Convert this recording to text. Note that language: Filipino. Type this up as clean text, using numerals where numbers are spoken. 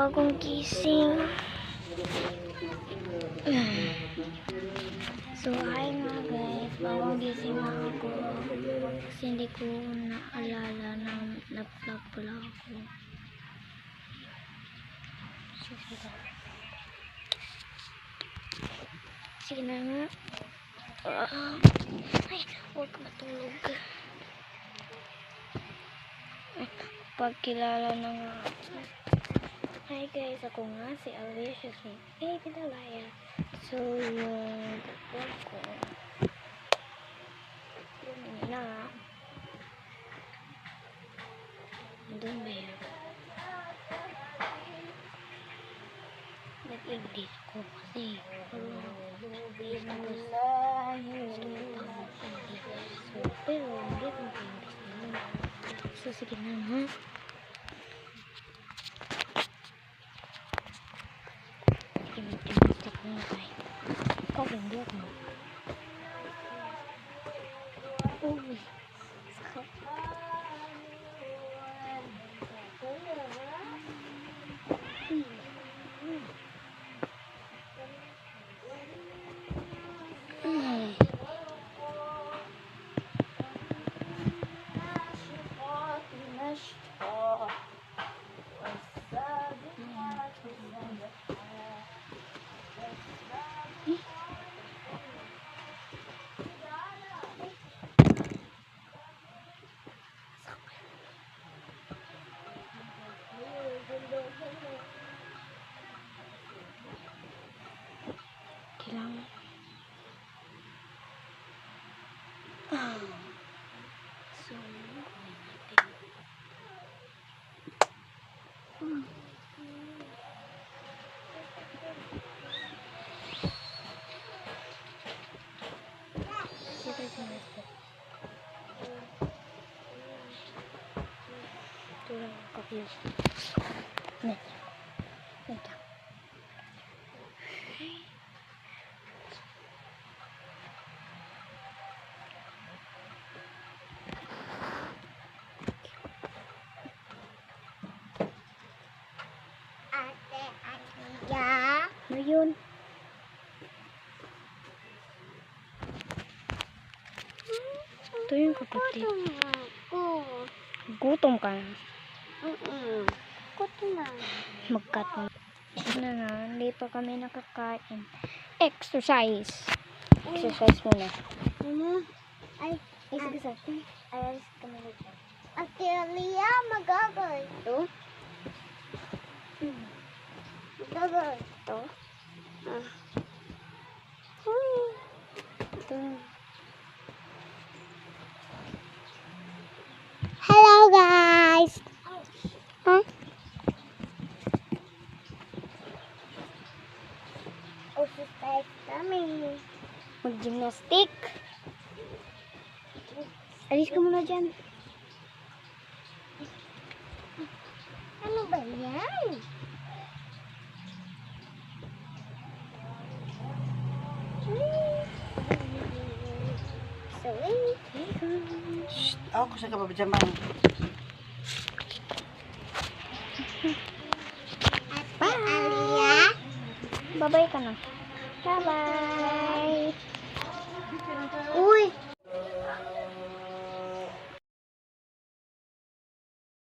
bagong gising. So, hi nga guys. Bagong gising na ako. Kasi hindi ko naalala na na-vlog pala ako. Sige na nga. Ay, huwag matulog. Pagkilala na nga. Hi guys, ako nga si Alicia Smith. Pinalaya. So, yung vlog ko. Yun na. Doon ba yun? Nag-English ko kasi pero hindi ko English naman. So, sige na ha. Gimik-gimik ko na tayo. Ikaw, hindi ako. Uy. Sakit. Kailangan so tulang kopi nih ya, yun. Ito yung kapatid. Gutom ka na. Gutom na. Magkat mo. Na nga, hindi pa kami nakakain. Exercise. Exercise muna. Ay, Sige sa akin. alis kami dito. Ate Alia, magagawin ito. Magagawin ito. Ito. Hello guys! Huh? Exercise kami. Mag-gymnastic. Alis ka muna dyan. Ano ba yan? Sweet. Shh, ako sa kababadyan bang. Ate Alia. Bye-bye ka na. Bye-bye.